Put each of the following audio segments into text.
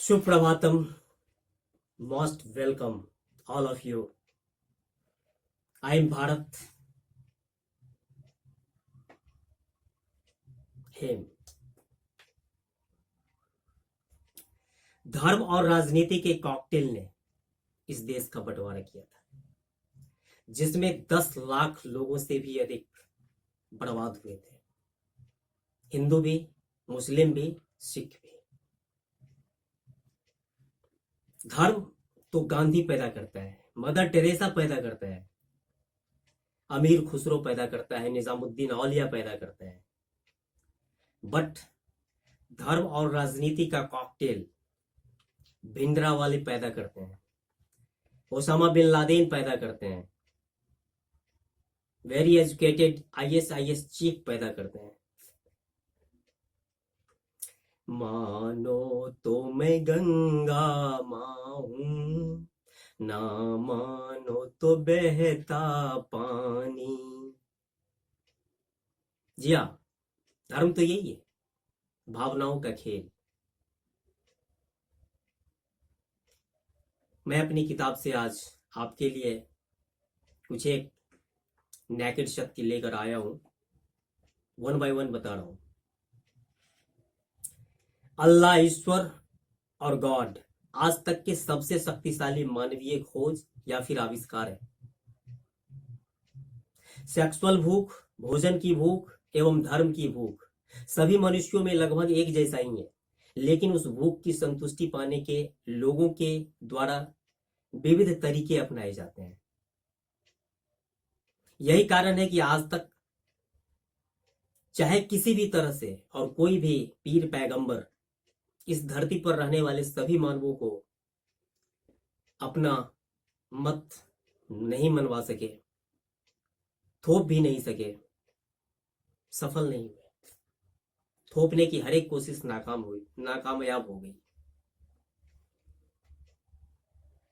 Suprabhatam, most welcome, all of you. I am Bharat. Him. धर्म और राजनीति के कॉकटेल ने इस देश का बंटवारा किया था, जिसमें 10 लाख लोगों से भी अधिक बर्बाद हुए थे। हिंदू भी, मुस्लिम भी, सिख भी। धर्म तो गांधी पैदा करता है, मदर टेरेसा पैदा करता है, अमीर खुसरो पैदा करता है, निजामुद्दीन औलिया पैदा करता है। बट धर्म और राजनीति का कॉकटेल भिंडरावाले पैदा करते हैं, ओसामा बिन लादेन पैदा करते हैं, वेरी एजुकेटेड आईएस चीफ पैदा करते हैं। मानो तो मैं गंगा माँ हूं, ना मानो तो बहता पानी। जी हाँ, धर्म तो यही है, भावनाओं का खेल। मैं अपनी किताब से आज आपके लिए कुछ एक नेकेड शक्ति लेकर आया हूं, वन बाय वन बता रहा हूं। अल्लाह, ईश्वर और गॉड आज तक के सबसे शक्तिशाली मानवीय खोज या फिर आविष्कार है। सेक्सुअल भूख, भोजन की भूख एवं धर्म की भूख सभी मनुष्यों में लगभग एक जैसा ही है, लेकिन उस भूख की संतुष्टि पाने के लोगों के द्वारा विविध तरीके अपनाए जाते हैं। यही कारण है कि आज तक चाहे किसी भी तरह से और कोई भी पीर पैगंबर इस धरती पर रहने वाले सभी मानवों को अपना मत नहीं मनवा सके, थोप भी नहीं सके, सफल नहीं हुए। थोपने की हर एक कोशिश नाकामयाब हो गई।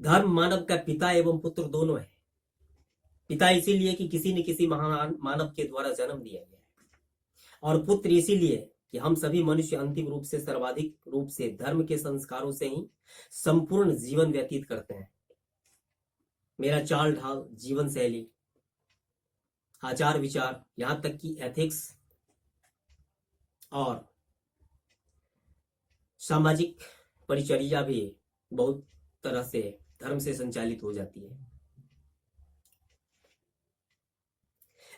धर्म मानव का पिता एवं पुत्र दोनों है। पिता इसीलिए कि किसी न किसी महान मानव के द्वारा जन्म दिया गया है, और पुत्र इसीलिए कि हम सभी मनुष्य अंतिम रूप से सर्वाधिक रूप से धर्म के संस्कारों से ही संपूर्ण जीवन व्यतीत करते हैं। मेरा चाल ढाल, जीवन शैली, आचार विचार, यहां तक कि एथिक्स और सामाजिक परिचर्या भी बहुत तरह से धर्म से संचालित हो जाती है।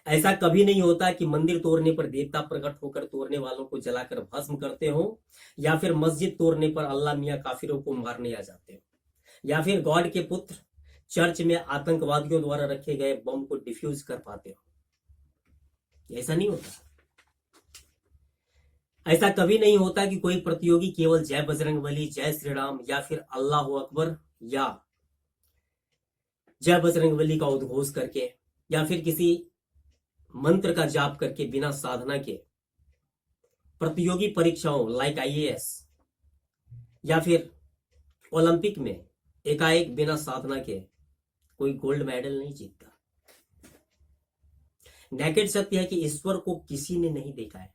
ऐसा कभी नहीं होता कि मंदिर तोड़ने पर देवता प्रकट होकर तोड़ने वालों को जलाकर भस्म करते हो, या फिर मस्जिद तोड़ने पर अल्लाह मियां काफिरों को मारने आ जाते हो, या फिर गॉड के पुत्र चर्च में आतंकवादियों द्वारा रखे गए बम को डिफ्यूज कर पाते हो। ऐसा नहीं होता। ऐसा कभी नहीं होता कि कोई प्रतियोगी केवल जय बजरंगबली, जय श्री राम या फिर अल्लाह अकबर या जय बजरंगबली का उद्घोष करके या फिर किसी मंत्र का जाप करके बिना साधना के प्रतियोगी परीक्षाओं लाइक आईएएस या फिर ओलंपिक में एकाएक बिना साधना के कोई गोल्ड मेडल नहीं जीतता। नेकेड सत्य है कि ईश्वर को किसी ने नहीं देखा है,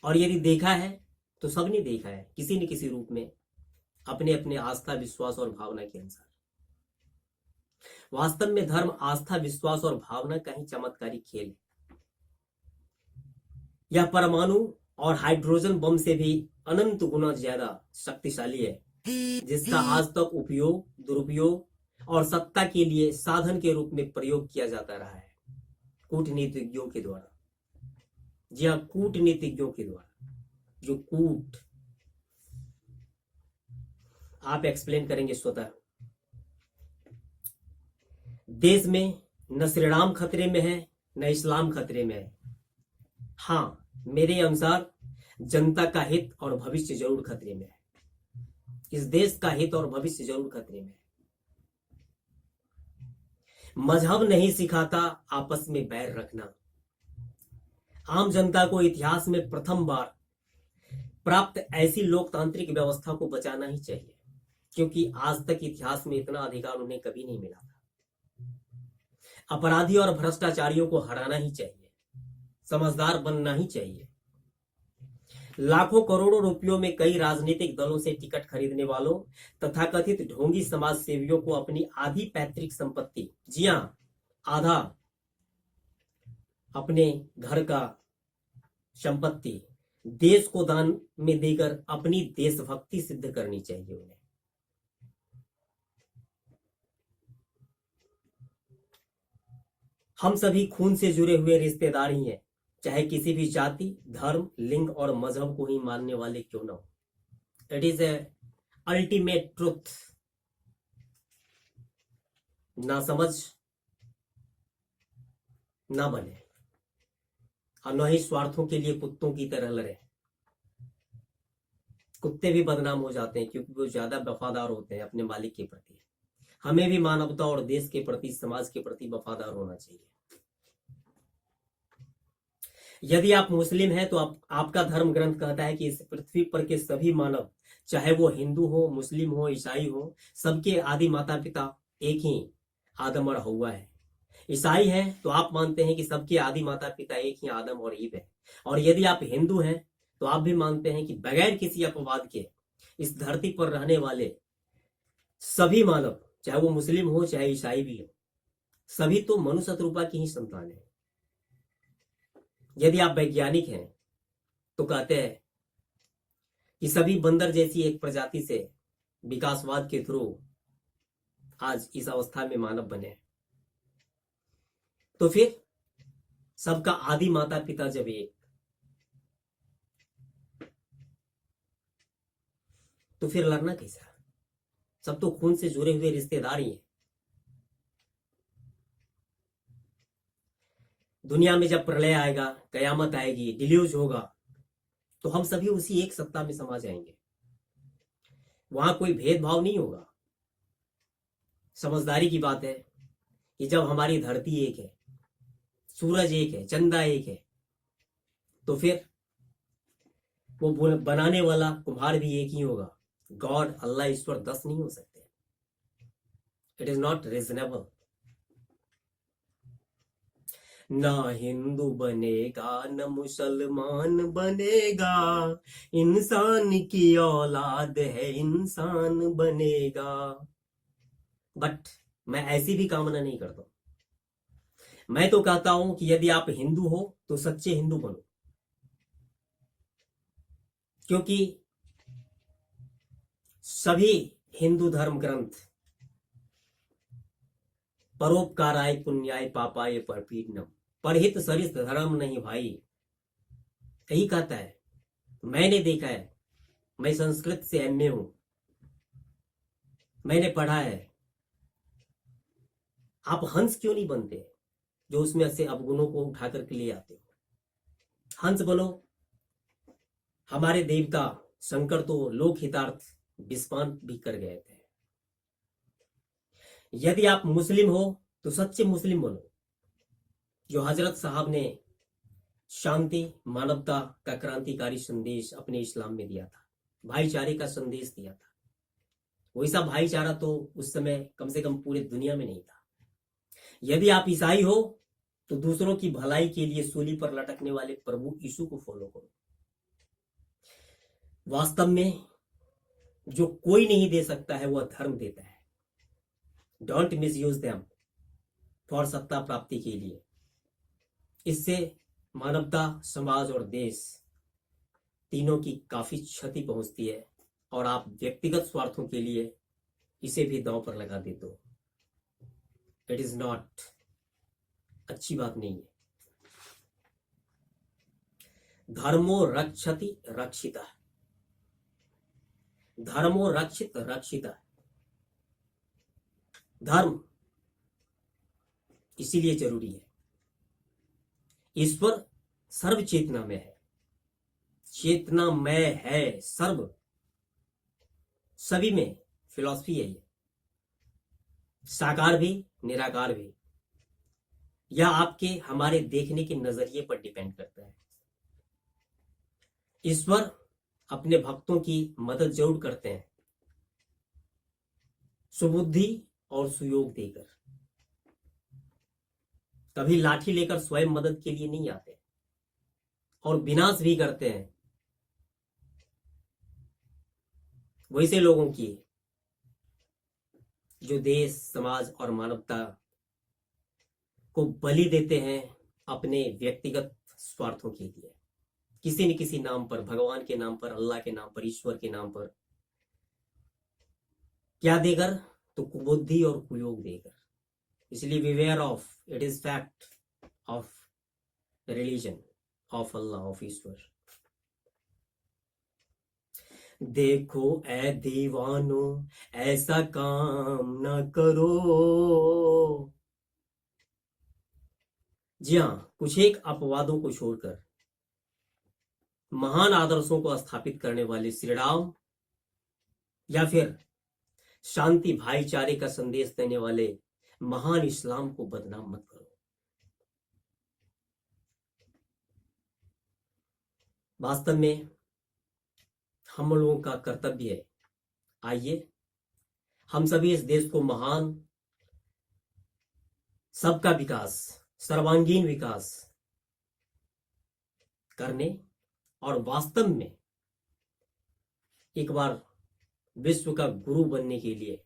और यदि देखा है तो सबने देखा है किसी न किसी रूप में, अपने अपने आस्था, विश्वास और भावना के अनुसार। वास्तव में धर्म आस्था, विश्वास और भावना का ही चमत्कारी खेल है। यह परमाणु और हाइड्रोजन बम से भी अनंत गुना ज्यादा शक्तिशाली है, जिसका आज तक उपयोग, दुरुपयोग और सत्ता के लिए साधन के रूप में प्रयोग किया जाता रहा है, कूटनीतिज्ञों के द्वारा। जी हाँ, कूटनीतिज्ञों के द्वारा। जो कूट आप एक्सप्लेन करेंगे स्वतः। देश में न श्री राम खतरे में है, न इस्लाम खतरे में है। हाँ, मेरे अनुसार जनता का हित और भविष्य जरूर खतरे में है। इस देश का हित और भविष्य जरूर खतरे में है। मजहब नहीं सिखाता आपस में बैर रखना। आम जनता को इतिहास में प्रथम बार प्राप्त ऐसी लोकतांत्रिक व्यवस्था को बचाना ही चाहिए, क्योंकि आज तक इतिहास में इतना अधिकार उन्हें कभी नहीं मिला था। अपराधी और भ्रष्टाचारियों को हराना ही चाहिए, समझदार बनना ही चाहिए। लाखों करोड़ों रुपयों में कई राजनीतिक दलों से टिकट खरीदने वालों तथाकथित ढोंगी समाज सेवियों को अपनी आधी पैतृक संपत्ति, जी हां, आधा अपने घर का संपत्ति देश को दान में देकर अपनी देशभक्ति सिद्ध करनी चाहिए उन्हें। हम सभी खून से जुड़े हुए रिश्तेदार ही हैं, चाहे किसी भी जाति, धर्म, लिंग और मजहब को ही मानने वाले क्यों ना हो। It is a ultimate truth. ना समझ ना बने और न ही स्वार्थों के लिए कुत्तों की तरह लड़े। कुत्ते भी बदनाम हो जाते हैं क्योंकि वो ज्यादा वफादार होते हैं अपने मालिक के प्रति। हमें भी मानवता और देश के प्रति, समाज के प्रति वफादार होना चाहिए। यदि आप मुस्लिम हैं तो आपका धर्म ग्रंथ कहता है कि इस पृथ्वी पर के सभी मानव, चाहे वो हिंदू हो, मुस्लिम हो, ईसाई हो, सबके आदि माता पिता एक ही आदम और हव्वा है। ईसाई हैं तो आप मानते हैं कि सबके आदि माता पिता एक ही आदम और ईव है। और यदि आप हिंदू हैं तो आप भी मानते हैं कि बगैर किसी अपवाद के इस धरती पर रहने वाले सभी मानव, चाहे वो मुस्लिम हो चाहे ईसाई भी हो, सभी तो मनुष्य रूपा की ही संतान है। यदि आप वैज्ञानिक हैं तो कहते हैं कि सभी बंदर जैसी एक प्रजाति से विकासवाद के थ्रू आज इस अवस्था में मानव बने, तो फिर सबका आदि माता पिता जब एक, तो फिर लड़ना कैसा? सब तो खून से जुड़े हुए रिश्तेदार ही हैं। दुनिया में जब प्रलय आएगा, कयामत आएगी, डिल्यूज होगा, तो हम सभी उसी एक सत्ता में समा जाएंगे। वहां कोई भेदभाव नहीं होगा। समझदारी की बात है कि जब हमारी धरती एक है, सूरज एक है, चंदा एक है, तो फिर वो बनाने वाला कुम्हार भी एक ही होगा। गॉड, अल्लाह, ईश्वर 10 नहीं हो सकते। It is not reasonable. ना हिंदू बनेगा न मुसलमान बनेगा, इंसान की औलाद है, इंसान बनेगा। बट मैं ऐसी भी कामना नहीं करता। मैं तो कहता हूं कि यदि आप हिंदू हो तो सच्चे हिंदू बनो, क्योंकि सभी हिंदू धर्म ग्रंथ परोपकाराय पुण्याय पापाय परपीडनम, परहित सरित धर्म नहीं भाई, यही कहता है। मैंने देखा है, मैं संस्कृत से एमए हूं, मैंने पढ़ा है। आप हंस क्यों नहीं बनते जो उसमें से अवगुणों को उठा करके ले आते हो? हंस बनो। हमारे देवता शंकर तो लोक हितार्थ विस्पान भी कर गए थे। यदि आप मुस्लिम हो तो सच्चे मुस्लिम बनो, जो हजरत साहब ने शांति, मानवता का क्रांतिकारी संदेश अपने इस्लाम में दिया था, भाईचारे का संदेश दिया था। वैसा भाईचारा तो उस समय कम से कम पूरे दुनिया में नहीं था। यदि आप ईसाई हो तो दूसरों की भलाई के लिए सूली पर लटकने वाले प्रभु यीशु को फॉलो करो। वास्तव में जो कोई नहीं दे सकता है वह धर्म देता है। Don't miss use them for सत्ता प्राप्ति के लिए। इससे मानवता, समाज और देश तीनों की काफी क्षति पहुंचती है और आप व्यक्तिगत स्वार्थों के लिए इसे भी दांव पर लगा देते हो। इट इज नॉट, अच्छी बात नहीं है। धर्मो रक्षति रक्षिता, धर्मो रक्षित रक्षिता। धर्म इसीलिए जरूरी है। ईश्वर सर्व चेतना में है, चेतना में है सर्व, सभी में। फिलॉसफी है ये, साकार भी निराकार भी। यह आपके हमारे देखने के नजरिए पर डिपेंड करता है। ईश्वर अपने भक्तों की मदद जरूर करते हैं, सुबुद्धि और सुयोग देकर। कभी लाठी लेकर स्वयं मदद के लिए नहीं आते, और विनाश भी करते हैं वैसे लोगों की जो देश, समाज और मानवता को बलि देते हैं अपने व्यक्तिगत स्वार्थों के लिए, किसी न किसी नाम पर, भगवान के नाम पर, अल्लाह के नाम पर, ईश्वर के नाम पर, क्या देकर? तो कुबुद्धि और कुयोग देकर। इसलिए beware of, it is fact of religion of Allah, of ईश्वर। देखो ए दीवानो ऐसा काम ना करो। जी हाँ, कुछ एक अपवादों को छोड़कर महान आदर्शों को स्थापित करने वाले श्री राम या फिर शांति भाईचारे का संदेश देने वाले महान इस्लाम को बदनाम मत करो। वास्तव में हम लोगों का कर्तव्य है, आइए हम सभी इस देश को महान, सबका विकास, सर्वांगीण विकास करने और वास्तव में एक बार विश्व का गुरु बनने के लिए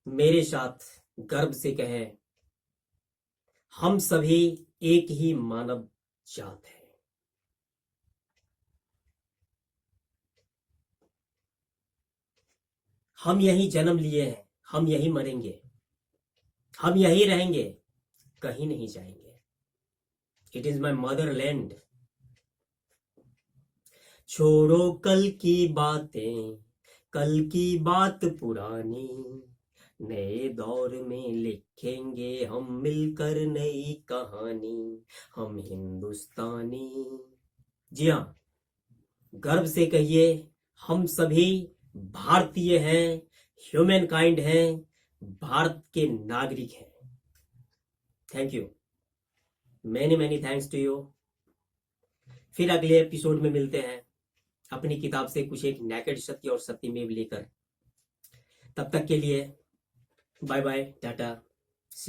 मेरे साथ गर्व से कहें, हम सभी एक ही मानव जात है। हम यही जन्म लिए हैं, हम यही मरेंगे, हम यही रहेंगे, कहीं नहीं जाएंगे। It is my Motherland. छोड़ो कल की बातें, कल की बात पुरानी, नए दौर में लिखेंगे हम मिलकर नई कहानी, हम हिंदुस्तानी। जी हाँ, गर्व से कहिए, हम सभी भारतीय हैं, ह्यूमन काइंड हैं, भारत के नागरिक हैं। Thank you, many many thanks to you. फिर अगले एपिसोड में मिलते हैं अपनी किताब से कुछ एक नेकेड सत्य और सत्यमेव लेकर। तब तक के लिए बाय बाय, टाटा।